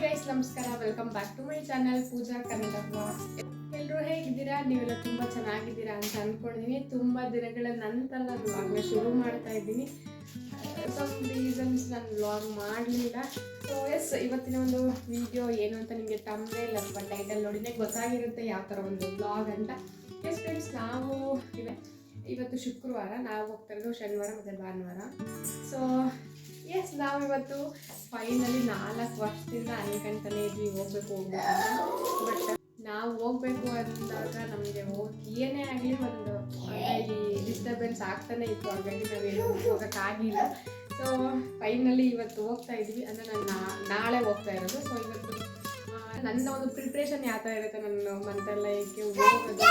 Guys, ನಮಸ್ಕಾರ. Welcome back to my channel Pooja Kannada blogs. ಎಲ್ಲರೂ ಹೇಗಿದ್ದೀರಾ? ನೀವೆಲ್ಲ ತುಂಬ ಚೆನ್ನಾಗಿದ್ದೀರಾ ಅಂತ ಅಂದ್ಕೊಂಡಿದ್ದೀನಿ. ತುಂಬ ದಿನಗಳ ನಂತರ ನಾನು ವ್ಲಾಗ್ನ ಶುರು ಮಾಡ್ತಾ ಇದ್ದೀನಿ. ಸಮ್ ರೀಸನ್ಸ್ ನಾನು ವ್ಲಾಗ್ ಮಾಡಲಿಲ್ಲ. ಸೊ ಇವತ್ತಿನ ಒಂದು ವಿಡಿಯೋ ಏನು ಅಂತ ನಿಮಗೆ ತಮ್ನೇಲ್ ಅಥವಾ ಟೈಟಲ್ ನೋಡಿದ್ರೆ ಗೊತ್ತಾಗಿರುತ್ತೆ ಯಾವ ಥರ ಒಂದು ವ್ಲಾಗ್ ಅಂತ. ಫ್ರೆಂಡ್ಸ್, ನಾವು ಇವತ್ತು ಶುಕ್ರವಾರ, ನಾವು ಹೋಗ್ತಾ ಇರೋದು ಶನಿವಾರ ಮತ್ತು ಭಾನುವಾರ. ಸೊ ನಾವಿವತ್ತು ಫೈನಲಿ 4 ವರ್ಷದಿಂದ ಅನ್ಕೊಂತಾನೆ ಇದ್ವಿ ಹೋಗ್ಬೇಕು ಬಟ್ ನಾವು ಹೋಗ್ಬೇಕು ಅಂದಾಗ ನಮಗೆ ಏನೇ ಆಗಲಿ ಒಂದು ಈ ಡಿಸ್ಟರ್ಬೆನ್ಸ್ ಆಗ್ತಾನೆ ಇತ್ತು. ಹಾಗಾಗಿ ನಾವೇನು ಹೋಗೋಕ್ಕಾಗಿಲ್ಲ. ಸೊ ಫೈನಲಿ ಇವತ್ತು ಹೋಗ್ತಾ ಇದ್ವಿ. ಅಂದರೆ ನಾನು ನಾಳೆ ಹೋಗ್ತಾ ಇರೋದು. ಸೊ ಇವತ್ತು ನನ್ನ ಒಂದು ಪ್ರಿಪ್ರೇಷನ್ ಯಾವ ಥರ ಇರುತ್ತೆ, ನನ್ನ ಮಂತ್ರಾಲಯಕ್ಕೆ ಹೋಗೋದು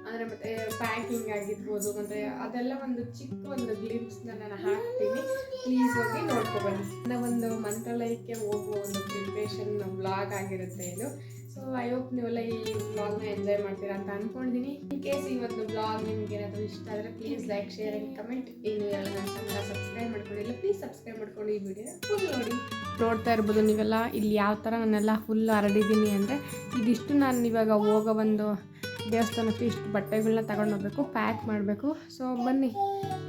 ಅಂದರೆ ಮತ್ತು ಪ್ಯಾಕಿಂಗ್ ಆಗಿರ್ಬೋದು, ಮತ್ತು ಅದೆಲ್ಲ ಒಂದು ಚಿಕ್ಕ ಒಂದು ಗ್ಲಿಮ್ಸ್ನ ನಾನು ಹಾಕ್ತೀನಿ. ಪ್ಲೀಸ್ ಹೋಗಿ ನೋಡ್ಕೊಬನ್ನಿ. ನನ್ನ ಒಂದು ಮಂತ್ರಾಲಯಕ್ಕೆ ಹೋಗುವ ಒಂದು ಪ್ರಿಪ್ರೇಷನ್ ವ್ಲಾಗ್ ಆಗಿರುತ್ತೆ ಇದು. ಸೊ ಐ ಹೋಪ್ ನೀವೆಲ್ಲ ಈ ವ್ಲಾಗ್ನ ಎಂಜಾಯ್ ಮಾಡ್ತೀರಾ ಅಂತ ಅಂದ್ಕೊಂಡಿದ್ದೀನಿ. ಇನ್ ಕೇಸ್ ಈ ಒಂದು ವ್ಲಾಗ್ ನಿಮ್ಗೆ ಏನಾದರೂ ಇಷ್ಟ ಆದರೆ please like, share and comment. ಇನ್ನು ಎಲ್ಲ ನನ್ನ ಚಾನಲ್ ಸಬ್ಸ್ಕ್ರೈಬ್ ಮಾಡ್ಕೊಂಡಿಲ್ಲ, ಪ್ಲೀಸ್ ಸಬ್ಸ್ಕ್ರೈಬ್ ಮಾಡ್ಕೊಂಡು ಈ ವಿಡಿಯೋ ಫುಲ್ ನೋಡ್ತಾ ಇರ್ಬೋದು ನೀವೆಲ್ಲ. ಇಲ್ಲಿ ಯಾವ ಥರ ನಾನೆಲ್ಲ ಫುಲ್ ಹರಡಿದ್ದೀನಿ ಅಂದರೆ ಇದಿಷ್ಟು ನಾನು ಇವಾಗ ಹೋಗೋ ಒಂದು ದೇವಸ್ಥಾನಕ್ಕೆ ಇಷ್ಟು ಬಟ್ಟೆಗಳನ್ನ ತಗೊಂಡು ಹೋಗ್ಬೇಕು, ಪ್ಯಾಕ್ ಮಾಡಬೇಕು. ಸೊ ಬನ್ನಿ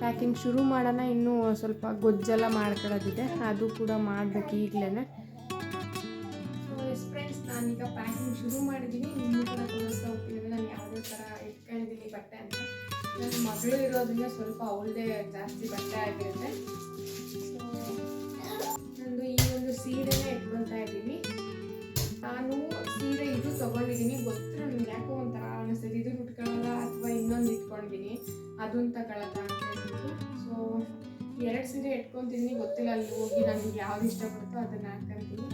ಪ್ಯಾಕಿಂಗ್ ಶುರು ಮಾಡೋಣ. ಇನ್ನೂ ಸ್ವಲ್ಪ ಗೊಜ್ಜೆಲ್ಲ ಮಾಡ್ಕೊಳ್ಳೋದಿದೆ, ಅದು ಕೂಡ ಮಾಡಬೇಕು ಈಗಲೇ. ಫ್ರೆಂಡ್ಸ್, ನಾನೀಗ ಪ್ಯಾಕಿಂಗ್ ಶುರು ಮಾಡಿದ್ದೀನಿ. ಇನ್ನೂ ಕೂಡ ತೋರಿಸ್ತಾ ಹೋಗ್ತೀನಿ ನಾನು ಯಾವುದೇ ಥರ ಇಟ್ಕೊಂಡಿದ್ದೀನಿ ಬಟ್ಟೆ ಅಂತ. ನನ್ನ ಮಗಳು ಇರೋದ್ರಿಂದ ಸ್ವಲ್ಪ ಅವಳದೇ ಜಾಸ್ತಿ ಬಟ್ಟೆ ಆಗಿರುತ್ತೆ. ಸೊ ನಂದು ಈ ಒಂದು ಸೀರೆನೇ ಇಟ್ಕೊಳ್ತಾ ಇದ್ದೀನಿ. ನಾನು ಸೀರೆ ಇದು ತೊಗೊಂಡಿದ್ದೀನಿ, ಗೊತ್ತಿರೋ ನನಗೆ ಯಾಕೋ ಒಂಥರ ಅನಿಸ್ತದೆ, ಇದು ಉಟ್ಕೊಳ್ಳೋಲ್ಲ ಅಥವಾ ಇನ್ನೊಂದು ಇಟ್ಕೊಂಡಿದ್ದೀನಿ ಅದನ್ನು ತಗೊಳ್ಳೋದ ಅಂತ ಹೇಳ್ಬಿಟ್ಟು. ಸೊ 2 ಸೀರೆ ಇಟ್ಕೊತೀನಿ, ಗೊತ್ತಿಲ್ಲ ಅಲ್ಲಿ ಹೋಗಿ ನನಗೆ ಯಾವ್ದು ಇಷ್ಟಪಡುತ್ತೋ ಅದನ್ನು ಹಾಕ್ಕೊಂತೀನಿ.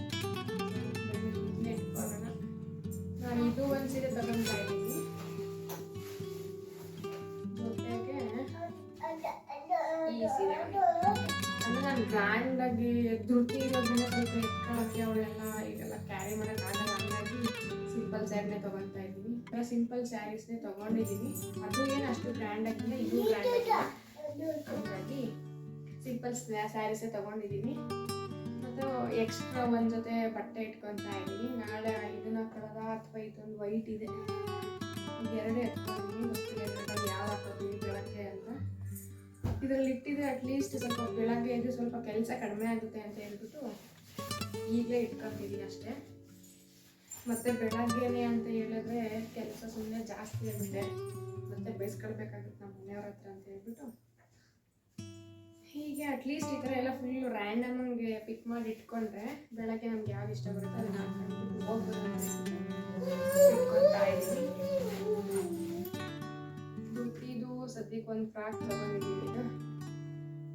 ಇಟ್ಕೊಳ್ಳೋಣ. ನಾನು ಇದು ಒಂದು ಸೀರೆ ತಗೊಳ್ತಾ ಇದ್ದೀನಿ. ಜೊತೆಗೆ ಈ ಸೀರೆ ಅಂದರೆ ನಾನು ಗ್ರ್ಯಾಂಡಾಗಿ ಧೃತಿ ಇರೋದನ್ನ ಸ್ವಲ್ಪ ಇಟ್ಕೊಳ್ಳೋಕ್ಕೆ ಅವಳೆಲ್ಲ ಈಗೆಲ್ಲ ಕ್ಯಾರಿ ಮಾಡೋಕ್ಕಾಗಲ್ಲ. ಹಂಗಾಗಿ ಸಿಂಪಲ್ ಸ್ಯಾರಿನೇ ತೊಗೊಳ್ತಾ ಇದ್ದೀನಿ. ಸಿಂಪಲ್ ಸ್ಯಾರೀಸ್ನೇ ತೊಗೊಂಡಿದ್ದೀನಿ. ಅದು ಏನು ಅಷ್ಟು ಗ್ರ್ಯಾಂಡಾಗಿಲ್ಲ, ಇದು ಗ್ರ್ಯಾಂಡಾಗಿಲ್ಲ. ಹಾಗಾಗಿ ಸಿಂಪಲ್ ಸ್ಯಾರೀಸೇ ತೊಗೊಂಡಿದ್ದೀನಿ. ಮತ್ತು ಎಕ್ಸ್ಟ್ರಾ ಒಂದು ಜೊತೆ ಬಟ್ಟೆ ಇಟ್ಕೊತಾ ಇದ್ದೀನಿ. ನಾಳೆ ಇದನ್ನ ಹಾಕೊಳ್ಳೋದ ಅಥವಾ ಇದೊಂದು ವೈಟ್ ಇದೆ, ಎರಡೇ ಎತ್ಕೊಂಡಿದ್ದೀನಿ. ಗೊತ್ತಿಲ್ಲ ಎರಡರಲ್ಲಿ ಯಾವ್ದು ಹಾಕೋತೀನಿ ಬೆಳಗ್ಗೆ ಅಂತ. ಇದರಲ್ಲಿ ಇಟ್ಟಿದ್ರೆ ಅಟ್ಲೀಸ್ಟ್ ಸ್ವಲ್ಪ ಬೆಳಗ್ಗೆ ಎದ್ದು ಸ್ವಲ್ಪ ಕೆಲಸ ಕಡಿಮೆ ಆಗುತ್ತೆ ಅಂತ ಹೇಳ್ಬಿಟ್ಟು ಈಗಲೇ ಇಟ್ಕೊತಿದ್ದೀನಿ ಅಷ್ಟೇ. ಮತ್ತು ಬೆಳಗ್ಗೆನೆ ಅಂತ ಹೇಳಿದ್ರೆ ಕೆಲಸ ಸುಮ್ಮನೆ ಜಾಸ್ತಿ ಆಗುತ್ತೆ, ಮತ್ತು ಬೇಯಿಸ್ಕೊಳ್ಬೇಕಾಗುತ್ತೆ ನಮ್ಮ ಮನೆಯವ್ರ ಹತ್ರ ಅಂತ ಹೇಳ್ಬಿಟ್ಟು ಹೀಗೆ ಅಟ್ಲೀಸ್ಟ್ ಈ ಥರ ಎಲ್ಲ ಫುಲ್ ರ್ಯಾಂಡಮ್ಗೆ ಪಿಕ್ ಮಾಡಿ ಇಟ್ಕೊಂಡ್ರೆ ಬೆಳಗ್ಗೆ ನಮ್ಗೆ ಯಾವ್ದು ಇಷ್ಟ ಬರುತ್ತೆ ಅದನ್ನು ಹಾಕೊಂಡು ಹೋಗ್ಬೋದು ಇಟ್ಕೊಳ್ತಾ ಇದ್ದೀನಿ. ಇದು ಸದ್ಯಕ್ಕೆ ಒಂದು ಫ್ರಾಕ್ ತೊಗೊಂಡಿದ್ದೀನಿ. ಇದು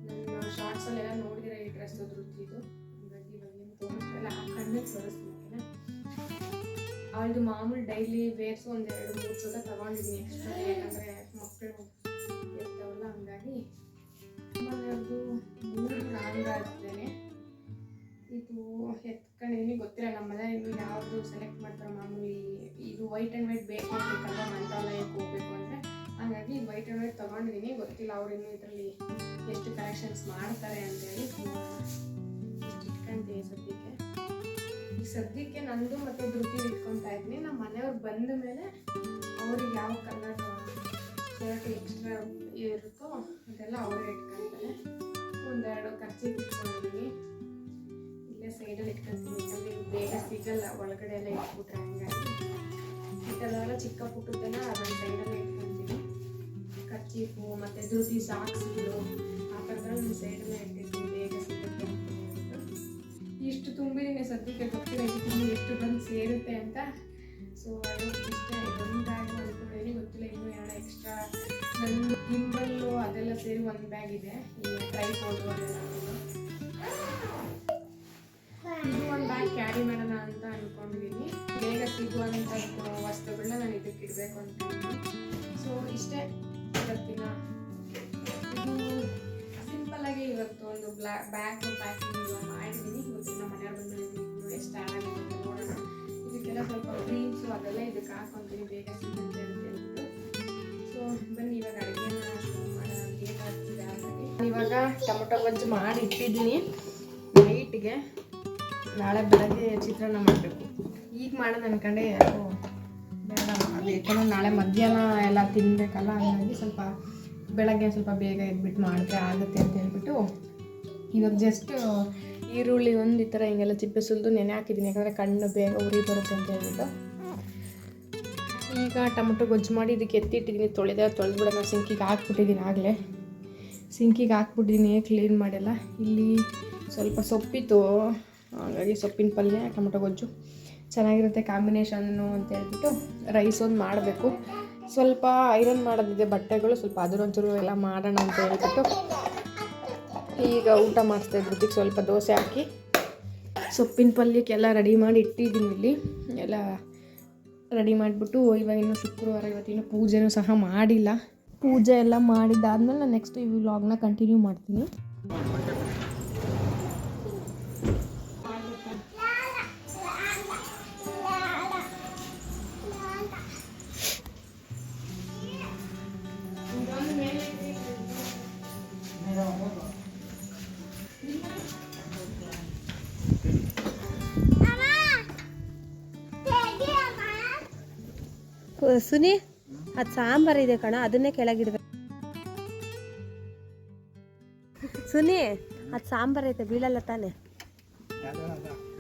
ನನ್ನ ಶಾರ್ಟ್ಸಲ್ಲೆಲ್ಲ ನೋಡಿದ್ರೆ ಈ ಡ್ರೆಸ್ ಧೃತಿದು. ಹಾಗಾಗಿ ಇವಾಗ ಏನು ತೋರಿಸ್ತಿಲ್ಲ, ಹಾಕೊಂಡೆ ತೋರಿಸ್ತೀನಿ. ಅವಳದು ಮಾಮೂಲಿ ಡೈಲಿ ವೇರ್ಸು ಒಂದು 2-3 ಜೊತೆ ತೊಗೊಂಡಿದ್ದೀನಿ ಎಕ್ಸ್ಟ್ರಾ, ಯಾಕಂದರೆ ಮಕ್ಕಳು ಇರ್ತಾವಲ್ಲ. ಹಂಗಾಗಿ ಮನೆಯವ್ರದ್ದು 3 ಲಾಂಗ್ ಆಗ್ತೇನೆ. ಇದು ಎತ್ಕೊಂಡಿದ್ದೀನಿ, ಗೊತ್ತಿಲ್ಲ ನಮ್ಮ ಮನೆಯಲ್ಲಿ ಯಾವುದು ಸೆಲೆಕ್ಟ್ ಮಾಡ್ತಾರೆ. ಮಾಮೂಲಿ ಇದು ವೈಟ್ ಆ್ಯಂಡ್ ವೈಟ್ ಬೇಕು ಬೇಕಂದ್ರೆ ಮಂತ್ರಾಲಯಕ್ಕೆ ಹೋಗ್ಬೇಕು ಅಂದರೆ, ಹಾಗಾಗಿ ಇದು ವೈಟ್ ಆ್ಯಂಡ್ ವೈಟ್ ತೊಗೊಂಡಿದ್ದೀನಿ. ಗೊತ್ತಿಲ್ಲ ಅವ್ರು ಇನ್ನೂ ಇದರಲ್ಲಿ ಎಷ್ಟು ಕಲೆಕ್ಷನ್ಸ್ ಮಾಡ್ತಾರೆ ಅಂತೇಳಿ. ಇಷ್ಟು ಇಟ್ಕೊಂತೀನಿ ಸದ್ಯಕ್ಕೆ. ಈ ಸದ್ಯಕ್ಕೆ ನಂದು ಮತ್ತು ಧೃತಿ ಇಟ್ಕೊತಾ ಇದ್ದೀನಿ. ನಮ್ಮ ಮನೆಯವ್ರು ಬಂದ ಮೇಲೆ ಅವ್ರಿಗೆ ಯಾವ ಕಲರ್ ಶರ್ಟ್ ಎಕ್ಸ್ಟ್ರಾ ಇರುತ್ತೋ ಅದೆಲ್ಲ ಅವರೇ ಇಟ್ಕೊಳ್ತಾರೆ. 1-2 ಖರ್ಚಿ ಇಟ್ಕೊಂಡಿದ್ದೀನಿ. ಇಲ್ಲೇ ಸೈಡಲ್ಲಿ ಇಟ್ಕೊಳ್ತೀನಿ, ಯಾಕಂದರೆ ಬೇಗ ಸಿಗಲ್ಲ ಒಳಗಡೆ ಎಲ್ಲ ಇಟ್ಬಿಟ್ರೆ. ಹಂಗಾಗಿ ಇದೆಲ್ಲ ಚಿಕ್ಕ ಪುಟ್ಟದೆಲ್ಲ ಅದನ್ನು ಸೈಡಲ್ಲೇ ಇಟ್ಕೊಳ್ತೀನಿ. ಖರ್ಚೀಫು ಮತ್ತು ಧೃತಿ ಸಾಕ್ಸ್ಗಳು ಆ ಥರದೆಲ್ಲ ನಾನು ಸೈಡಲ್ಲೇ ಇಟ್ಟಿರ್ತೀನಿ, ಬೇಗ ಸಿಗುತ್ತೆ ಅಂತ ಹೇಳ್ಬಿಟ್ಟು. ಇಷ್ಟು ತುಂಬಿದ್ದೀನಿ ಸದ್ಯಕ್ಕೆ, ಗೊತ್ತಿಲ್ಲ ಇನ್ನು ಎಷ್ಟು ಬಂದು ಸೇರುತ್ತೆ ಅಂತ. ಸೊ ಇಷ್ಟ ಇದೊಂದು ಬ್ಯಾಗ್ ಅಂದ್ಕೊಂಡಿದ್ದೀನಿ. ಗೊತ್ತಿಲ್ಲ ಇನ್ನೂ 2 ಎಕ್ಸ್ಟ್ರಾ ನನ್ನ ಗಿಂಬಲ್ಲು ಅದೆಲ್ಲ ಸೇರಿ ಒಂದು ಬ್ಯಾಗ್ ಇದೆ. ಈ ಟ್ರೈಪಾಡು ಅದೆಲ್ಲ ಇದು ಒಂದು ಬ್ಯಾಗ್ ಕ್ಯಾರಿ ಮಾಡೋಣ ಅಂತ ಅಂದ್ಕೊಂಡಿದ್ದೀನಿ. ಬೇಗ ಸಿಗುವಂಥ ವಸ್ತುಗಳನ್ನ ನಾನು ಇದಕ್ಕೆ ಇಡಬೇಕು ಅಂದ್ಕೊಂಡಿದ್ದೀನಿ. ಸೊ ಇಷ್ಟೇ ಇವತ್ತಿನ. ಇದು ಸಿಂಪಲ್ಲಾಗಿ ಇವತ್ತು ಒಂದು ಬ್ಯಾಗ್ ಪ್ಯಾಕಿಂಗ್ ಮಾಡಿದ್ದೀನಿ. ಗೊತ್ತಿಲ್ಲ ಮನೆಯವ್ರು ಬಂದು ಇನ್ನೂ ಎಷ್ಟು ಆಗುತ್ತೆ ನೋಡೋಣ. ಇದಕ್ಕೆಲ್ಲ ಸ್ವಲ್ಪ ಕ್ರೀಮ್ಸು ಅದೆಲ್ಲ ಇದಕ್ಕೆ ಹಾಕ್ಕೊತೀನಿ, ಬೇಗ ಸಿಗುತ್ತೆ ಅಂತ ಹೇಳ್ಬಿಟ್ಟು. ಸೊ ಬನ್ನಿ ಇವಾಗ ಅಡುಗೆನ ಶುರು ಮಾಡೋಣ. ಲೇಟ್ ಆಗ್ತಿದೆ ಆಲ್ರೆಡಿ. ಇವಾಗ ಟೊಮೊಟೊ ಗೊಜ್ಜು ಮಾಡಿ ಇಟ್ಟಿದ್ದೀನಿ ನೈಟ್ಗೆ. ನಾಳೆ ಬೆಳಗ್ಗೆ ಚಿತ್ರಾನ್ನ ಮಾಡಬೇಕು. ಈಗ ಮಾಡೋಣ ಅನ್ಕೊಂಡೆ ಯಾಕೋ ಬೇಡ, ಅದು ಯಾಕಂದ್ರೆ ನಾಳೆ ಮಧ್ಯಾಹ್ನ ಎಲ್ಲ ತಿನ್ನಬೇಕಲ್ಲ, ಹಾಗಾಗಿ ಸ್ವಲ್ಪ ಬೆಳಗ್ಗೆ ಸ್ವಲ್ಪ ಬೇಗ ಎದ್ಬಿಟ್ಟು ಮಾಡಿದ್ರೆ ಆಗುತ್ತೆ ಅಂತ ಹೇಳ್ಬಿಟ್ಟು ಇವಾಗ ಜಸ್ಟ್ ಈರುಳ್ಳಿ ಒಂದು ಈ ಥರ ಹಿಂಗೆಲ್ಲ ಚಿಪ್ಪೆ ಸುಲಿದು ನೆನೆ ಹಾಕಿದ್ದೀನಿ, ಯಾಕಂದರೆ ಕಣ್ಣು ಬೇಗ ಉರಿ ಬರುತ್ತೆ ಅಂತ ಹೇಳ್ಬಿಟ್ಟು. ಈಗ ಟೊಮೊಟೊ ಗೊಜ್ಜು ಮಾಡಿ ಇದಕ್ಕೆ ಎತ್ತಿಟ್ಟಿದ್ದೀನಿ, ತೊಳೆದ್ಬಿಡೋಣ. ಸಿಂಕಿಗೆ ಹಾಕ್ಬಿಟ್ಟಿದ್ದೀನಿ, ಆಗಲೇ ಸಿಂಕಿಗೆ ಹಾಕ್ಬಿಟ್ಟಿದ್ದೀನಿ, ಕ್ಲೀನ್ ಮಾಡಿಲ್ಲ. ಇಲ್ಲಿ ಸ್ವಲ್ಪ ಸೊಪ್ಪಿತ್ತು, ಹಾಗಾಗಿ ಸೊಪ್ಪಿನ ಪಲ್ಯ ಟೊಮೊಟೊ ಗೊಜ್ಜು ಚೆನ್ನಾಗಿರುತ್ತೆ ಕಾಂಬಿನೇಷನ್ನು ಅಂತ ಹೇಳ್ಬಿಟ್ಟು ರೈಸ್ ಒಂದು ಮಾಡಬೇಕು. ಸ್ವಲ್ಪ ಐರನ್ ಮಾಡೋದಿದೆ ಬಟ್ಟೆಗಳು, ಸ್ವಲ್ಪ ಅದರೊಂಚೂರು ಎಲ್ಲ ಮಾಡೋಣ ಅಂತ ಹೇಳ್ಬಿಟ್ಟು ಈಗ ಊಟ ಮಾಡಿಸ್ತಾಯಿದ್ರು. ಇದಕ್ಕೆ ಸ್ವಲ್ಪ ದೋಸೆ ಹಾಕಿ ಸೊಪ್ಪಿನ ಪಲ್ಯಕ್ಕೆಲ್ಲ ರೆಡಿ ಮಾಡಿ ಇಟ್ಟಿದ್ದೀನಿ. ಇಲ್ಲಿ ಎಲ್ಲ ರೆಡಿ ಮಾಡಿಬಿಟ್ಟು ಇವಾಗ ಇನ್ನೂ ಶುಕ್ರವಾರ, ಇವತ್ತಿನ್ನೂ ಪೂಜೆನೂ ಸಹ ಮಾಡಿಲ್ಲ. ಪೂಜೆ ಎಲ್ಲ ಮಾಡಿದ್ದಾದ್ಮೇಲೆ ನಾನು ನೆಕ್ಸ್ಟ್ ಈ ವ್ಲಾಗ್ನ ಕಂಟಿನ್ಯೂ ಮಾಡ್ತೀನಿ. ಸುನಿ, ಅದು ಸಾಂಬಾರು ಇದೆ ಕಣ, ಅದನ್ನೇ ಕೆಳಗಿಡ್ಬೇಕು. ಸುನಿ, ಅದು ಸಾಂಬಾರು ಐತೆ, ಬೀಳಲ್ಲ ತಾನೆ?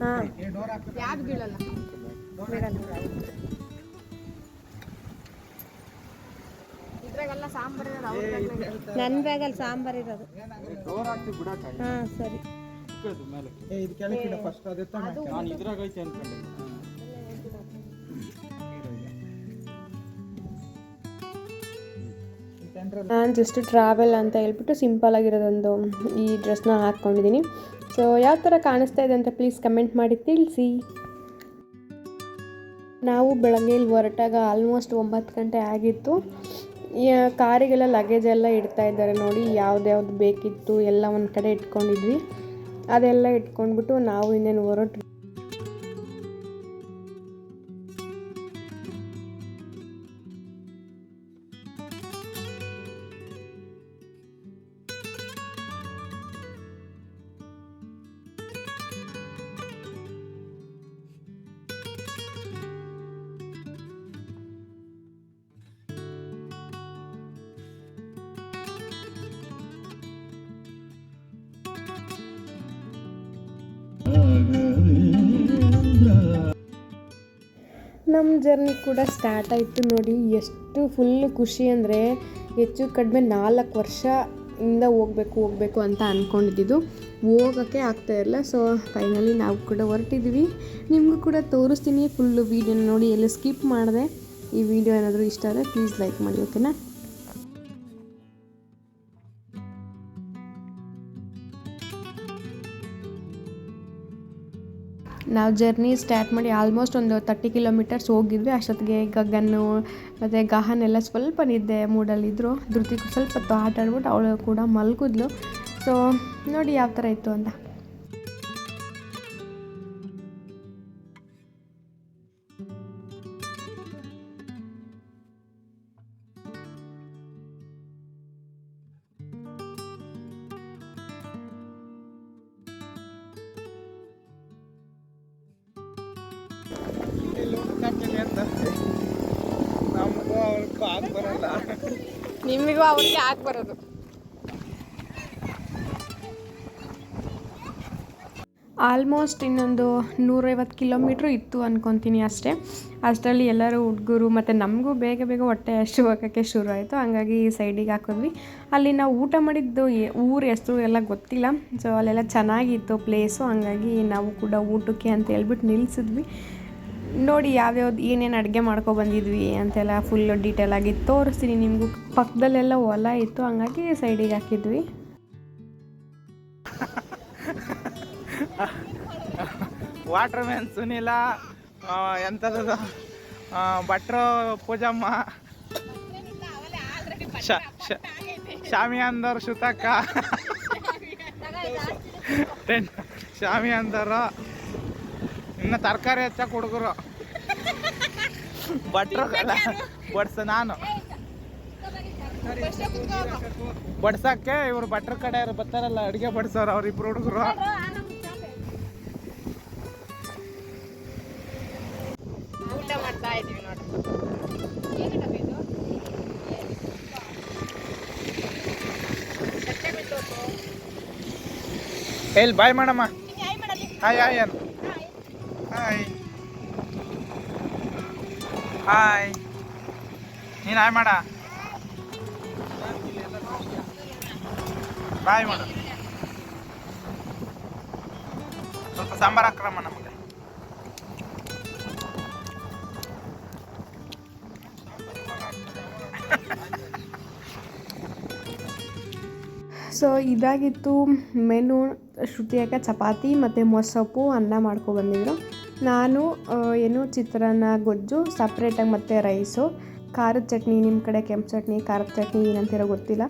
ಹಾಂ, ಯಾಕೆ ಬೀಳಲ್ಲ? ಇದ್ರಾಗೆಲ್ಲ ಸಾಂಬಾರು ಇರೋದು, ನನ್ನ ಬ್ಯಾಗಲ್ಲಿ ಸಾಂಬಾರು ಇರೋದು. ಹಾಂ ಸರಿ. ನಾನು ಜಸ್ಟ್ ಟ್ರಾವೆಲ್ ಅಂತ ಹೇಳ್ಬಿಟ್ಟು ಸಿಂಪಲ್ ಆಗಿರೋದೊಂದು ಈ ಡ್ರೆಸ್ನ ಹಾಕ್ಕೊಂಡಿದ್ದೀನಿ. ಸೊ ಯಾವ ಥರ ಕಾಣಿಸ್ತಾ ಇದೆ ಅಂತ ಪ್ಲೀಸ್ ಕಮೆಂಟ್ ಮಾಡಿ ತಿಳಿಸಿ. ನಾವು ಬೆಳಗ್ಗೆ ಇಲ್ಲಿ ಹೊರಟಾಗ ಆಲ್ಮೋಸ್ಟ್ 9 ಗಂಟೆ ಆಗಿತ್ತು. ಕಾರಿಗೆಲ್ಲ ಲಗೇಜ್ ಎಲ್ಲ ಇಡ್ತಾ ಇದ್ದಾರೆ ನೋಡಿ, ಯಾವ್ದು ಬೇಕಿತ್ತು ಎಲ್ಲ ಒಂದು ಕಡೆ ಇಟ್ಕೊಂಡಿದ್ವಿ. ಅದೆಲ್ಲ ಇಟ್ಕೊಂಡ್ಬಿಟ್ಟು ನಾವು ಇನ್ನೇನು ಹೊರಟ್ವಿ. ನಮ್ಮ ಜರ್ನಿ ಕೂಡ ಸ್ಟಾರ್ಟ್ ಆಯಿತು ನೋಡಿ. ಎಷ್ಟು ಫುಲ್ಲು ಖುಷಿ ಅಂದರೆ ಹೆಚ್ಚು ಕಡಿಮೆ 4 ವರ್ಷದಿಂದ ಹೋಗಬೇಕು ಅಂತ ಅಂದ್ಕೊಂಡಿದ್ದು, ಹೋಗೋಕ್ಕೆ ಆಗ್ತಾಯಿರಲಿಲ್ಲ. ಸೊ ಫೈನಲಿ ನಾವು ಕೂಡ ಹೊರಟಿದ್ವಿ. ನಿಮಗೂ ಕೂಡ ತೋರಿಸ್ತೀನಿ ಫುಲ್ಲು ವೀಡಿಯೋನ ನೋಡಿ, ಎಲ್ಲ ಸ್ಕಿಪ್ ಮಾಡಿದೆ. ಈ ವಿಡಿಯೋ ಏನಾದರೂ ಇಷ್ಟ ಆದರೆ ಪ್ಲೀಸ್ ಲೈಕ್ ಮಾಡಿ, ಓಕೆನಾ? ನಾವು ಜರ್ನಿ ಸ್ಟಾರ್ಟ್ ಮಾಡಿ ಆಲ್ಮೋಸ್ಟ್ ಒಂದು 30 ಕಿಲೋಮೀಟರ್ಸ್ ಹೋಗಿದ್ವಿ. ಅಷ್ಟೊತ್ತಿಗೆ ಗಗನ್ನು ಮತ್ತು ಗಹನ್ ಎಲ್ಲ ಸ್ವಲ್ಪ ನಿದ್ದೆ ಮೂಡಲ್ಲಿದ್ದರು. ಧೃತಿಗೂ ಸ್ವಲ್ಪ ಹೊತ್ತು ಆಟ ಆಡ್ಬಿಟ್ಟು ಅವಳು ಕೂಡ ಮಲ್ಗಿದ್ಲು. ಸೊ ನೋಡಿ ಯಾವ ಥರ ಇತ್ತು ಅಂತ. ನಿಮಗೂ ಅವ್ರಿಗೆ ಹಾಕಿ ಬರೋದು. ಆಲ್ಮೋಸ್ಟ್ ಇನ್ನೊಂದು 150 ಕಿಲೋಮೀಟ್ರ್ ಇತ್ತು ಅಂದ್ಕೊತೀನಿ ಅಷ್ಟೇ. ಅಷ್ಟರಲ್ಲಿ ಎಲ್ಲರೂ ಹುಡುಗರು ಮತ್ತು ನಮಗೂ ಬೇಗ ಹೊಟ್ಟೆ ಹಸಿವಾಗೋಕ್ಕೆ ಶುರು ಆಯಿತು. ಹಂಗಾಗಿ ಸೈಡಿಗೆ ಹಾಕಿದ್ವಿ. ಅಲ್ಲಿ ನಾವು ಊಟ ಮಾಡಿದ್ದು ಊರು ಹೆಸರು ಎಲ್ಲ ಗೊತ್ತಿಲ್ಲ. ಸೊ ಅಲ್ಲೆಲ್ಲ ಚೆನ್ನಾಗಿತ್ತು ಪ್ಲೇಸು, ಹಂಗಾಗಿ ನಾವು ಕೂಡ ಊಟಕ್ಕೆ ಅಂತ ಹೇಳ್ಬಿಟ್ಟು ನಿಲ್ಲಿಸಿದ್ವಿ. ನೋಡಿ ಯಾವ್ಯಾವ್ದು ಏನೇನು ಅಡುಗೆ ಮಾಡ್ಕೊಬಂದಿದ್ವಿ ಅಂತೆಲ್ಲ ಫುಲ್ಲು ಡೀಟೇಲಾಗಿ ತೋರಿಸ್ತೀನಿ ನಿಮಗೂ. ಪಕ್ಕದಲ್ಲೆಲ್ಲ ಹೊಲ ಇತ್ತು, ಹಂಗಾಗಿ ಸೈಡಿಗೆ ಹಾಕಿದ್ವಿ. ವಾಟರ್ ಮ್ಯಾನ್ ಸುನಿಲ, ಎಂಥದ್ದು ಭಟ್ರು ಪೂಜಮ್ಮ, ಶಾಮಿ ಅಂದವ್ರು ಶುತಕ್ಕ, ಶಾಮಿ ಅಂದವರು, ಇನ್ನು ತರಕಾರಿ ಹೆಚ್ಚಕ್ಕೆ ಹುಡುಗರು ಭಟ್ರು ನಾನು ಬಡ್ಸಕ್ಕೆ. ಇವರು ಭಟ್ರ ಕಡೆ ಬರ್ತಾರಲ್ಲ ಅಡುಗೆ ಬಡ್ಸೋರು, ಅವ್ರಿಬ್ರು ಹುಡುಗರು. ಹೇಳಿ ಬಾಯ್ ಮಾಡಮ್ಮ. ಹಾಯ್ ಹಾಯ್ ಅನ್ ಹಾಯ್ ಹಾಯ್. ನೀನು ಹಾಯ್ ಮಾಡ. ಬಾಯ್ ಮಾಡು. ಸ್ವಲ್ಪ ಸಾಂಬಾರು ಹಾಕ್ರಮ್ಮ ನಮಗೆ. ಸೊ ಇದಾಗಿತ್ತು ಮೆನು. ಶ್ರುತಿಯಾಗ ಚಪಾತಿ ಮತ್ತು ಮೊಸಪ್ಪು ಅನ್ನ ಮಾಡ್ಕೊಬಂದಿದ್ರು. ನಾನು ಏನು ಚಿತ್ರಾನ್ನ ಗೊಜ್ಜು ಸಪ್ರೇಟಾಗಿ ಮತ್ತು ರೈಸು, ಖಾರದ ಚಟ್ನಿ, ನಿಮ್ಮ ಕಡೆ ಕೆಂಪು ಚಟ್ನಿ ಖಾರದ ಚಟ್ನಿ ಏನಂತಿರೋ ಗೊತ್ತಿಲ್ಲ,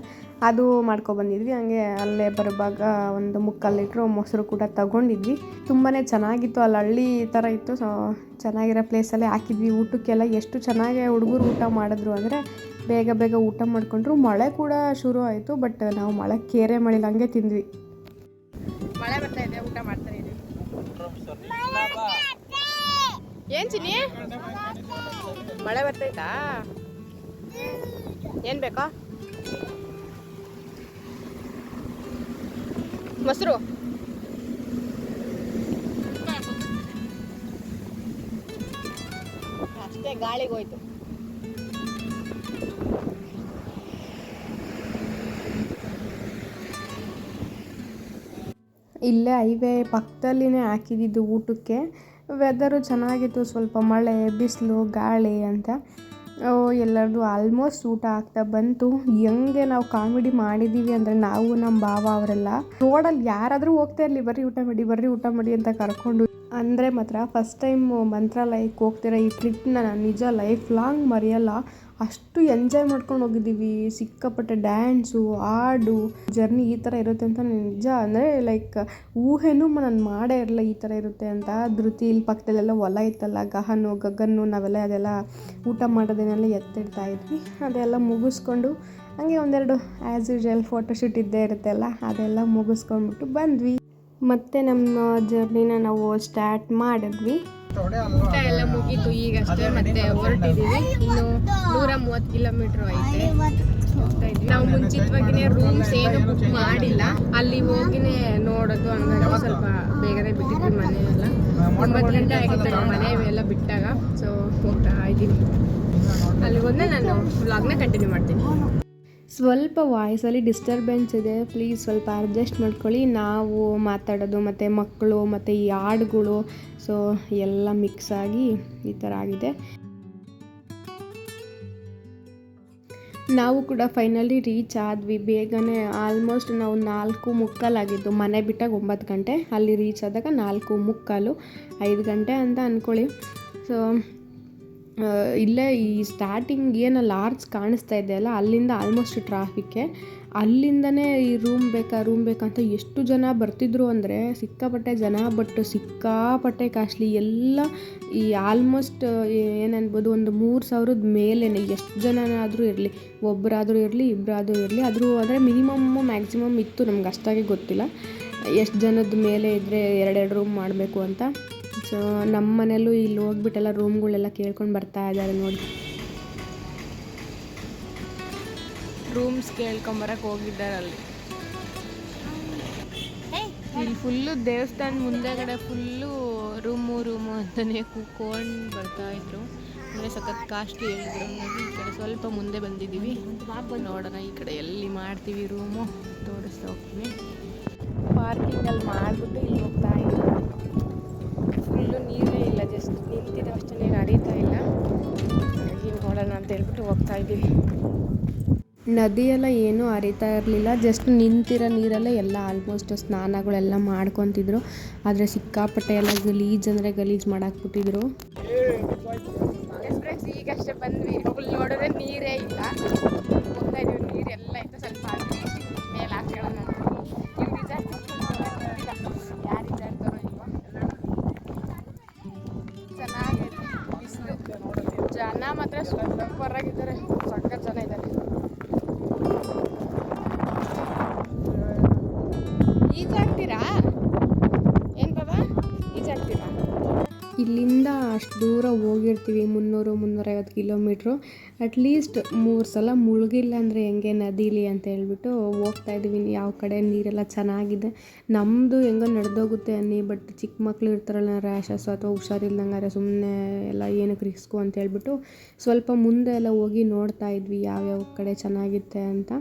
ಅದು ಮಾಡ್ಕೊಬಂದಿದ್ವಿ. ಹಂಗೆ ಅಲ್ಲೇ ಬರುವಾಗ ಒಂದು 3/4 ಲೀಟ್ರು ಮೊಸರು ಕೂಡ ತಗೊಂಡಿದ್ವಿ. ತುಂಬಾ ಚೆನ್ನಾಗಿತ್ತು. ಅಲ್ಲಿ ಹಳ್ಳಿ ಥರ ಇತ್ತು. ಸೊ ಚೆನ್ನಾಗಿರೋ ಪ್ಲೇಸಲ್ಲೇ ಹಾಕಿದ್ವಿ ಊಟಕ್ಕೆಲ್ಲ. ಎಷ್ಟು ಚೆನ್ನಾಗಿ ಹುಡುಗರು ಊಟ ಮಾಡಿದ್ರು ಅಂದರೆ ಬೇಗ ಬೇಗ ಊಟ ಮಾಡಿಕೊಂಡ್ರು. ಮಳೆ ಕೂಡ ಶುರು ಆಯಿತು, ಬಟ್ ನಾವು ಮಳೆ ಕೇರೆ ಮಾಡಿಲ್ಲ, ಹಂಗೆ ತಿಂದ್ವಿ. ಮಳೆ ಬರ್ತಾ ಇದೆ, ಊಟ ಮಾಡ್ತಾ ಇದ್ದೀವಿ. ಏನು ಚಿನ್ನಿ, ಮಳೆ ಬರ್ತೈತಾ? ಏನು ಬೇಕಾ? ಮೊಸರು ಅಷ್ಟೇ, ಗಾಳಿಗೆ ಹೋಯ್ತು. ಇಲ್ಲೇ ಹೈವೇ ಪಕ್ಕದಲ್ಲಿನೇ ಹಾಕಿದ್ದು ಊಟಕ್ಕೆ. ವೆದರು ಚೆನ್ನಾಗಿತ್ತು, ಸ್ವಲ್ಪ ಮಳೆ ಬಿಸಿಲು ಗಾಳಿ ಅಂತ. ಎಲ್ಲರದು ಆಲ್ಮೋಸ್ಟ್ ಊಟ ಆಗ್ತಾ ಬಂತು. ಹೆಂಗೆ ನಾವು ಕಾಮಿಡಿ ಮಾಡಿದ್ದೀವಿ ಅಂದರೆ, ನಾವು ನಮ್ಮ ಭಾವ ಅವರೆಲ್ಲ ರೋಡಲ್ಲಿ ಯಾರಾದರೂ ಹೋಗ್ತಾ ಇರಲಿ, ಬರ್ರಿ ಊಟ ಮಾಡಿ ಅಂತ ಕರ್ಕೊಂಡು. ಅಂದರೆ ಮಾತ್ರ ಫಸ್ಟ್ ಟೈಮ್ ಮಂತ್ರಾಲಯಕ್ಕೆ ಹೋಗ್ತಿರೋ ಈ ಟ್ರಿಪ್ನ ನಾನು ನಿಜ ಲೈಫ್ ಲಾಂಗ್ ಮರೆಯಲ್ಲ. ಅಷ್ಟು ಎಂಜಾಯ್ ಮಾಡ್ಕೊಂಡು ಹೋಗಿದ್ದೀವಿ. ಸಿಕ್ಕಾಪಟ್ಟೆ ಡ್ಯಾನ್ಸು, ಹಾಡು, ಜರ್ನಿ ಈ ಥರ ಇರುತ್ತೆ ಅಂತ ನಿಜ ಅಂದರೆ ಲೈಕ್ ಊಹೆನೂ ನಾನು ಮಾಡೇ ಇರಲಿಲ್ಲ ಈ ಥರ ಇರುತ್ತೆ ಅಂತ. ಧೃತಿ ಇಲ್ಲಿ ಪಕ್ಕದಲ್ಲೆಲ್ಲ ಹೊಲ ಇತ್ತಲ್ಲ, ಗಗನ್ನು ನಾವೆಲ್ಲ ಅದೆಲ್ಲ ಊಟ ಮಾಡೋದನ್ನೆಲ್ಲ ಎತ್ತಿಡ್ತಾ ಇದ್ವಿ. ಅದೆಲ್ಲ ಮುಗಿಸ್ಕೊಂಡು ಹಂಗೆ ಒಂದೆರಡು ಆ್ಯಸ್ ಯೂಶುವಲ್ ಫೋಟೋಶೂಟ್ ಇದ್ದೇ ಇರುತ್ತಲ್ಲ, ಅದೆಲ್ಲ ಮುಗಿಸ್ಕೊಂಡ್ಬಿಟ್ಟು ಬಂದ್ವಿ. ಮತ್ತು ನಮ್ಮ ಜರ್ನಿನ ನಾವು ಸ್ಟಾರ್ಟ್ ಮಾಡಿದ್ವಿ. ಊಟ ಎಲ್ಲ ಮುಗೀತು ಈಗಷ್ಟೇ. ಮತ್ತೆ ಹೊರಟಿದ್ದೀವಿ. ಇನ್ನು 130 ಕಿಲೋಮೀಟ್ರ್ ಐತೆ. ನಾವು ಮುಂಚಿತವಾಗಿಯೇ ರೂಮ್ಸ್ ಏನು ಬುಕ್ ಮಾಡಿಲ್ಲ, ಅಲ್ಲಿ ಹೋಗಿನೇ ನೋಡೋದು. ಹಂಗಾಗಿ ಸ್ವಲ್ಪ ಬೇಗನೆ ಬಿಟ್ಟಿದ್ವಿ ಮನೆಯೆಲ್ಲ. 9 ಗಂಟೆ ಆಗಿತ್ತು ನಾವು ಮನೆ ಎಲ್ಲ ಬಿಟ್ಟಾಗ. ಸೊ ಹೋಗ್ತಾ ಇದ್ದೀವಿ. ಅಲ್ಲಿಗೆ ಹೋದ್ರೆ ನಾನು ವ್ಲಾಗ್ನ ಕಂಟಿನ್ಯೂ ಮಾಡ್ತೀನಿ. ಸ್ವಲ್ಪ ವಾಯ್ಸಲ್ಲಿ ಡಿಸ್ಟರ್ಬೆನ್ಸ್ ಇದೆ, ಪ್ಲೀಸ್ ಸ್ವಲ್ಪ ಅಡ್ಜಸ್ಟ್ ಮಾಡ್ಕೊಳ್ಳಿ. ನಾವು ಮಾತಾಡೋದು ಮತ್ತು ಮಕ್ಕಳು ಮತ್ತು ಈ ಹಾಡುಗಳು ಸೊ ಎಲ್ಲ ಮಿಕ್ಸ್ ಆಗಿ ಈ ಥರ ಆಗಿದೆ. ನಾವು ಕೂಡ ಫೈನಲಿ ರೀಚ್ ಆದ್ವಿ ಬೇಗನೆ. ಆಲ್ಮೋಸ್ಟ್ ನಾವು 4:45 ಆಗಿದ್ದು. ಮನೆ ಬಿಟ್ಟಾಗ 9 ಗಂಟೆ, ಅಲ್ಲಿ ರೀಚ್ ಆದಾಗ 4:45, 5 ಗಂಟೆ ಅಂತ ಅಂದ್ಕೊಳ್ಳಿ. ಸೊ ಇಲ್ಲೇ ಈ ಸ್ಟಾರ್ಟಿಂಗ್ ಏನಲ್ಲ ಆರ್ಚ್ ಕಾಣಿಸ್ತಾ ಇದೆಯಲ್ಲ, ಅಲ್ಲಿಂದ ಆಲ್ಮೋಸ್ಟ್ ಟ್ರಾಫಿಕ್ಕೆ. ಅಲ್ಲಿಂದನೇ ಈ ರೂಮ್ ಬೇಕಂತ ಎಷ್ಟು ಜನ ಬರ್ತಿದ್ರು ಅಂದರೆ ಸಿಕ್ಕಾಪಟ್ಟೆ ಜನ. ಬಟ್ ಸಿಕ್ಕಾಪಟ್ಟೆ ಕಾಸ್ಟ್ಲಿ ಎಲ್ಲ. ಈ ಆಲ್ಮೋಸ್ಟ್ ಏನನ್ಬೋದು ಒಂದು 3,000 ಮೇಲೇ. ಎಷ್ಟು ಜನನಾದರೂ ಇರಲಿ, ಒಬ್ಬರಾದರೂ ಇರಲಿ ಇಬ್ಬರಾದರೂ ಇರಲಿ, ಆದರೂ ಅಂದರೆ ಮ್ಯಾಕ್ಸಿಮಮ್ ಇತ್ತು. ನಮ್ಗೆ ಅಷ್ಟಾಗಿ ಗೊತ್ತಿಲ್ಲ ಎಷ್ಟು ಜನದ ಮೇಲೆ ಇದ್ದರೆ 2 ರೂಮ್ ಮಾಡಬೇಕು ಅಂತ. ಸೊ ನಮ್ಮ ಮನೆಯಲ್ಲೂ ಇಲ್ಲಿ ಹೋಗ್ಬಿಟ್ಟೆಲ್ಲ ರೂಮ್ಗಳೆಲ್ಲ ಕೇಳ್ಕೊಂಡು ಬರ್ತಾ ಇದ್ದಾರೆ ನೋಡಿ. ರೂಮ್ಸ್ ಕೇಳ್ಕೊಂಬರಕ್ಕೆ ಹೋಗಿದ್ದಾರೆ ಅಲ್ಲಿ. ಇಲ್ಲಿ ಫುಲ್ಲು ದೇವಸ್ಥಾನ ಮುಂದೆಗಡೆ ಫುಲ್ಲು ರೂಮು ಅಂತಲೇ ಕೂತ್ಕೊಂಡು ಬರ್ತಾಯಿದ್ರು. ಅಂದರೆ ಸಖತ್ ಕಾಸ್ಟ್ಲಿ ಹೇಳಿದ್ರು. ಈ ಕಡೆ ಸ್ವಲ್ಪ ಮುಂದೆ ಬಂದಿದ್ದೀವಿ. ನೋಡೋಣ ಈ ಕಡೆ ಎಲ್ಲಿ ಮಾಡ್ತೀವಿ ರೂಮು ತೋರಿಸ್ತಾ ಹೋಗ್ತೀನಿ. ಪಾರ್ಕಿಂಗಲ್ಲಿ ಮಾಡಿಬಿಟ್ಟು ಇಲ್ಲಿ ಹೋಗ್ತಾ ಇದ್ದೀವಿ. ಫುಲ್ಲು ನೀರೇ ಇಲ್ಲ, ಜಸ್ಟ್ ನಿಂತಿದೆ ಅಷ್ಟೇ, ನೀರು ಹರಿತಾ ಇಲ್ಲ. ಹಾಗಾಗಿ ನೋಡೋಣ ಅಂತ ಹೇಳ್ಬಿಟ್ಟು ಹೋಗ್ತಾ ಇದ್ದೀವಿ. ನದಿಯೆಲ್ಲ ಏನೂ ಹರಿತಾ ಇರಲಿಲ್ಲ, ಜಸ್ಟ್ ನಿಂತಿರೋ ನೀರಲ್ಲೇ ಎಲ್ಲ ಆಲ್ಮೋಸ್ಟ್ ಸ್ನಾನಗಳೆಲ್ಲ ಮಾಡ್ಕೊತಿದ್ರು. ಆದರೆ ಸಿಕ್ಕಾಪಟ್ಟೆ ಎಲ್ಲ ಗಲೀಜು ಮಾಡಾಕ್ಬಿಟ್ಟಿದ್ರು. ಫ್ರೆಂಡ್ಸ್ ಈಗಷ್ಟೇ ಬಂದ್ವಿ. ಫುಲ್ ನೋಡಿದ್ರೆ ನೀರೇ ಇಲ್ಲ. ಹೋಗ್ತಾ ಇದೀವಿ, ನೀರೆಲ್ಲ ಇತ್ತು. ಸ್ವಲ್ಪ ಮೇಲೆ ಹಾಕ್ಕೊಳ್ಳೋಣ ಅಂತ. ಇವ್ರು ಯಾರು ಇದ್ದಾರೋ ಇಲ್ವಾ. ಚೆನ್ನಾಗಿದೆ, ಬಿಸಿಲು, ಜನ ಮಾತ್ರ ಸೂಪರ್ ಆಗಿದ್ದಾರೆ, ಸಖತ್ ಜನ ಇದ್ದಾರೆ. ಈಜಾಡ್ತೀರಾ ಏನು ಬಾಬಾ, ಈಜಾಡ್ತೀರಾ? ಇಲ್ಲಿಂದ ಅಷ್ಟು ದೂರ ಹೋಗಿರ್ತೀವಿ 300-350 ಕಿಲೋಮೀಟ್ರು. ಅಟ್ಲೀಸ್ಟ್ 3 ಸಲ ಮುಳುಗಿಲ್ಲ ಅಂದರೆ ಹೆಂಗೆ ನದೀಲಿ ಅಂತ ಹೇಳ್ಬಿಟ್ಟು ಹೋಗ್ತಾಯಿದ್ದೀವಿ. ಯಾವ ಕಡೆ ನೀರೆಲ್ಲ ಚೆನ್ನಾಗಿದೆ. ನಮ್ಮದು ಹೆಂಗೋ ನಡೆದೋಗುತ್ತೆ ಅನ್ನಿ, ಬಟ್ ಚಿಕ್ಕ ಮಕ್ಳು ಇರ್ತಾರಲ್ಲ, ರ್ಯಾಷಸ್ ಅಥವಾ ಹುಷಾರಿಲ್ದಂಗಾರೆ ಸುಮ್ಮನೆ ಎಲ್ಲ ಏನಕ್ಕೆ ರಿಸ್ಕು ಅಂತ ಹೇಳ್ಬಿಟ್ಟು ಸ್ವಲ್ಪ ಮುಂದೆ ಎಲ್ಲ ಹೋಗಿ ನೋಡ್ತಾ ಇದ್ವಿ ಯಾವ್ಯಾವ ಕಡೆ ಚೆನ್ನಾಗಿತ್ತೆ ಅಂತ.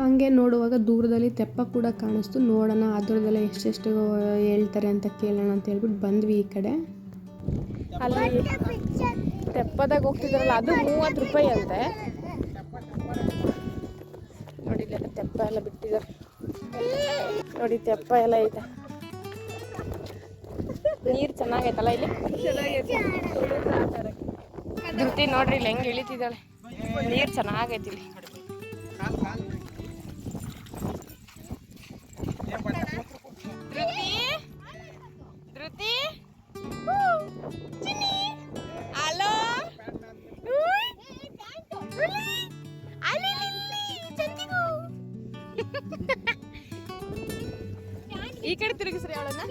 ಹಂಗೆ ನೋಡುವಾಗ ದೂರದಲ್ಲಿ ತೆಪ್ಪ ಕೂಡ ಕಾಣಿಸ್ತು. ನೋಡೋಣ ಅದರದೆಲ್ಲ ಎಷ್ಟೆಷ್ಟು ಹೇಳ್ತಾರೆ ಅಂತ ಕೇಳೋಣ ಅಂತ ಹೇಳ್ಬಿಟ್ಟು ಬಂದ್ವಿ ಈ ಕಡೆ. ಅಲ್ಲಿ ತೆಪ್ಪದಾಗ ಹೋಗ್ತಿದ್ದಾರಲ್ಲ ಅದು 30 ರೂಪಾಯಿ ಅಂತೆ. ನೋಡಿ ಇಲ್ಲೆಲ್ಲ ತೆಪ್ಪ ಎಲ್ಲ ಬಿಟ್ಟಿದ್ದಾರೆ. ನೋಡಿ ತೆಪ್ಪ ಎಲ್ಲ ಐತೆ. ನೀರು ಚೆನ್ನಾಗೈತಲ್ಲ ಇಲ್ಲಿ. ಧೃತಿ ನೋಡ್ರಿ ಇಲ್ಲಿ ಹೆಂಗೆ ಇಳಿತಿದ್ದಾಳೆ. ನೀರು ಚೆನ್ನಾಗೈತಿ ಇಲ್ಲಿ. ಧೃತಿ ಹಲೋ, ಈ ಕಡೆ ತಿರುಗಿಸ್ರಿ ಅವಳನ್ನ.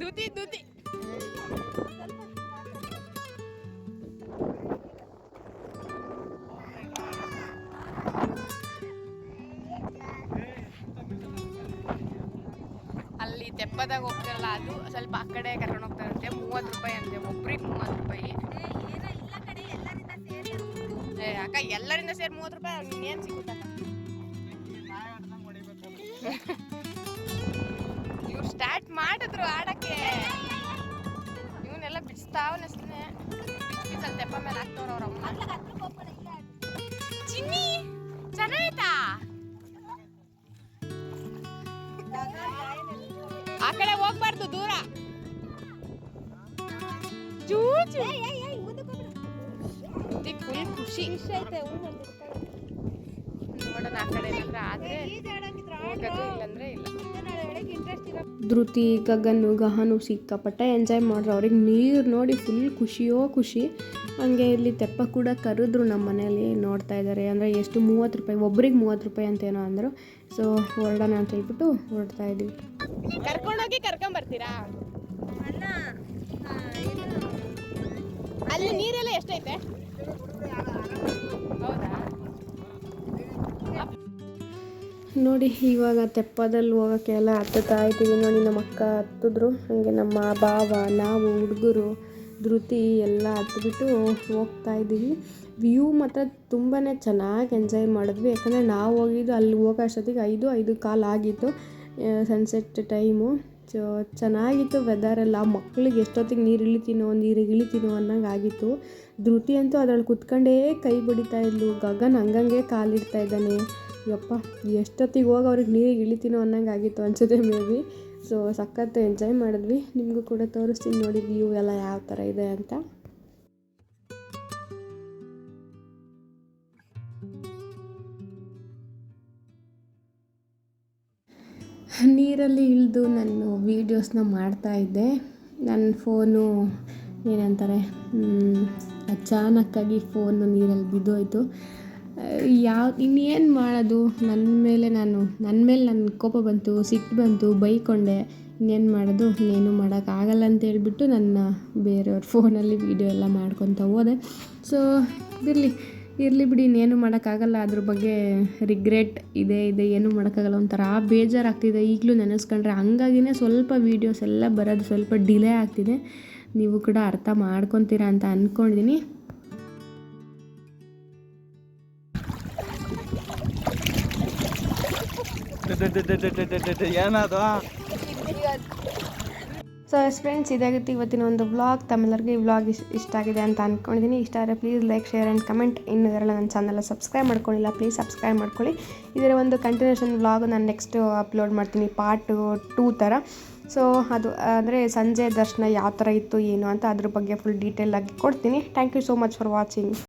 ಧೃತಿ ಅಲ್ಲಿ ತೆಪ್ಪದಾಗ ಹೋಗ್ತಾರಲ್ಲ ಅದು ಸ್ವಲ್ಪ ಆ ಕಡೆ ಕರ್ಕೊಂಡು ಹೋಗ್ತಾರಂತೆ. 30 ರೂಪಾಯಿ ಅಂತೆ, ಒಬ್ರಿಗೆ 30 ರೂಪಾಯಿ. ಅಕ್ಕ ಎಲ್ಲರಿಂದ ಸೇರಿ 30 ರೂಪಾಯಿ ಏನು ಸಿಗುತ್ತೆ? ಇವ್ರು ಸ್ಟಾರ್ಟ್ ಮಾಡಿದ್ರು ಆಡಕ್ಕೆ, ಇವನ್ನೆಲ್ಲ ಬಿಡಿಸ್ತಾವನೆ ಸುಮ್ಮನೆ. ಬಿಚ್ಚಲ್ಲಿ ತೆಪ್ಪ ಮೇಲೆ ಹಾಕ್ತವ್ರ ಅವ್ರ ಅಮ್ಮ. ಚಿನ್ನಿ ಚೆನ್ನಾಯ್ತಾ? ಆ ಕಡೆ ಹೋಗ್ಬಾರ್ದು, ದೂರ. ಫುಲ್ ಖುಷಿ ನೋಡೋಣ ಆ ಕಡೆ ಆದ್ರೆ ಇಲ್ಲಂದ್ರೆ ಇಲ್ಲ. ಧೃತಿ, ಗಹನು ಸಿಕ್ಕಾಪಟ್ಟೆ ಎಂಜಾಯ್ ಮಾಡ್ರು. ಅವ್ರಿಗೆ ನೀರು ನೋಡಿ ಫುಲ್ ಖುಷಿ. ಹಂಗೆ ಇಲ್ಲಿ ತೆಪ್ಪ ಕೂಡ ಕರೆದ್ರು ನಮ್ಮ ಮನೇಲಿ. ನೋಡ್ತಾ ಇದ್ದಾರೆ ಅಂದರೆ ಎಷ್ಟು 30 ರೂಪಾಯಿ, ಒಬ್ರಿಗೆ 30 ರೂಪಾಯಿ ಅಂತೇನೋ ಅಂದರು. ಸೊ ಹೊರಡೋಣ ಅಂತ ಹೇಳ್ಬಿಟ್ಟು ಹೊರಡ್ತಾ ಇದ್ದೀವಿ. ಕರ್ಕೊಂಡೋಗಿ ಕರ್ಕೊಂಬರ್ತೀರಾ? ಅಲ್ಲಿ ನೀರೆಲ್ಲ ಎಷ್ಟೈತೆ? ಹೌದಾ? ನೋಡಿ ಇವಾಗ ತೆಪ್ಪದಲ್ಲಿ ಹೋಗೋಕ್ಕೆ ಎಲ್ಲ ಹತ್ತುತ್ತಾ ಇದ್ದೀವಿ. ನೋಡಿ ನಮ್ಮ ಅಕ್ಕ ಹತ್ತಿದ್ರು, ಹಾಗೆ ನಮ್ಮ ಭಾವ, ನಾವು ಹುಡುಗರು, ಧೃತಿ ಎಲ್ಲ ಹತ್ಬಿಟ್ಟು ಹೋಗ್ತಾ ಇದ್ದೀವಿ. ವ್ಯೂ ಮಾತ್ರ ತುಂಬಾ ಚೆನ್ನಾಗಿ ಎಂಜಾಯ್ ಮಾಡಿದ್ವಿ. ಯಾಕಂದರೆ ನಾವು ಹೋಗಿದ್ದು ಅಲ್ಲಿ ಹೋಗೋ ಅಷ್ಟೊತ್ತಿಗೆ 5:15 ಆಗಿತ್ತು, ಸನ್ಸೆಟ್ ಟೈಮು. ಸೊ ಚೆನ್ನಾಗಿತ್ತು ವೆದರೆಲ್ಲ. ಮಕ್ಳಿಗೆ ಎಷ್ಟೊತ್ತಿಗೆ ನೀರಿಗೆ ಇಳಿತೀನೋ ಅನ್ನಂಗೆ ಆಗಿತ್ತು. ಧೃತಿ ಅಂತೂ ಅದ್ರಲ್ಲಿ ಕುತ್ಕೊಂಡೇ ಕೈ ಬಡಿತಾ ಇದ್ಲು. ಗಗನ್ ಹಂಗಂಗೆ ಕಾಲಿಡ್ತಾ ಇದ್ದಾನೆ. ಯಪ್ಪ ಎಷ್ಟೊತ್ತಿಗೆ ಹೋಗಿ ಅವ್ರಿಗೆ ನೀರಿಗೆ ಇಳಿತೀನೋ ಅನ್ನಂಗೆ ಆಗಿತ್ತು ಅನ್ಸುತ್ತೆ ಮೇ ಬಿ. ಸೊ ಸಖತ್ತು ಎಂಜಾಯ್ ಮಾಡಿದ್ವಿ. ನಿಮಗೂ ಕೂಡ ತೋರಿಸ್ತೀನಿ ನೋಡಿ ವ್ಯೂ ಎಲ್ಲ ಯಾವ ಥರ ಇದೆ ಅಂತ. ನೀರಲ್ಲಿ ಇಳಿದು ನಾನು ವೀಡಿಯೋಸ್ನ ಮಾಡ್ತಾಯಿದ್ದೆ. ನನ್ನ ಫೋನು ಏನಂತಾರೆ, ಅಚಾನಕ್ಕಾಗಿ ಫೋನು ನೀರಲ್ಲಿ ಬಿದ್ದೋಯ್ತು. ಇನ್ನೇನು ಮಾಡೋದು, ನನ್ನ ಮೇಲೆ ನನ್ನ ಕೋಪ ಬಂತು, ಸಿಟ್ಟು ಬಂತು, ಬೈಕೊಂಡೆ. ಇನ್ನೇನು ಮಾಡೋದು, ಇನ್ನೇನು ಮಾಡೋಕ್ಕಾಗಲ್ಲ ಅಂತ ಹೇಳ್ಬಿಟ್ಟು ನನ್ನ ಬೇರೆಯವ್ರ ಫೋನಲ್ಲಿ ವೀಡಿಯೋ ಎಲ್ಲ ಮಾಡ್ಕೊತ ಹೋದೆ. ಸೊ ಇರಲಿ ಬಿಡಿ, ಇನ್ನೇನು ಮಾಡೋಕ್ಕಾಗಲ್ಲ. ಅದ್ರ ಬಗ್ಗೆ ರಿಗ್ರೆಟ್ ಇದೆ ಏನೂ ಮಾಡೋಕ್ಕಾಗಲ್ಲ. ಒಂಥರ ಬೇಜಾರಾಗ್ತಿದೆ ಈಗಲೂ ನೆನೆಸ್ಕೊಂಡ್ರೆ. ಹಂಗಾಗಿನೇ ಸ್ವಲ್ಪ ವೀಡಿಯೋಸ್ ಎಲ್ಲ ಬರೋದು ಸ್ವಲ್ಪ ಡಿಲೇ ಆಗ್ತಿದೆ. ನೀವು ಕೂಡ ಅರ್ಥ ಮಾಡ್ಕೊತೀರಾ ಅಂತ ಅಂದ್ಕೊಂಡಿದ್ದೀನಿ. ಏನದು? ಸೊ ಫ್ರೆಂಡ್ಸ್, ಇದಾಗಿತ್ತು ಇವತ್ತಿನ ಒಂದು ವ್ಲಾಗ್. ತಮ್ಮೆಲ್ಲರಿಗೂ ಈ ವ್ಲಾಗ್ ಇಷ್ಟ ಆಗಿದೆ ಅಂತ ಅಂದ್ಕೊಂಡಿದ್ದೀನಿ. ಇಷ್ಟ ಆದರೆ please like, share and comment. ಇನ್ನೂ ಯಾರೆಲ್ಲ ನನ್ನ ಚಾನಲ್ ಸಬ್ಸ್ಕ್ರೈಬ್ ಮಾಡ್ಕೊಳ್ಳಿಲ್ಲ ಪ್ಲೀಸ್ ಸಬ್ಸ್ಕ್ರೈಬ್ ಮಾಡ್ಕೊಳ್ಳಿ. ಇದರ ಒಂದು ಕಂಟಿನ್ಯೂಷನ್ ವ್ಲಾಗ್ ನಾನು ನೆಕ್ಸ್ಟ್ ಅಪ್ಲೋಡ್ ಮಾಡ್ತೀನಿ, ಪಾರ್ಟ್ 2 ಥರ. ಸೊ ಅದು ಅಂದರೆ ಸಂಜೆ ದರ್ಶನ ಯಾವ ಥರ ಇತ್ತು ಏನು ಅಂತ ಅದ್ರ ಬಗ್ಗೆ ಫುಲ್ ಡೀಟೇಲಾಗಿ ಕೊಡ್ತೀನಿ. Thank you so much for watching.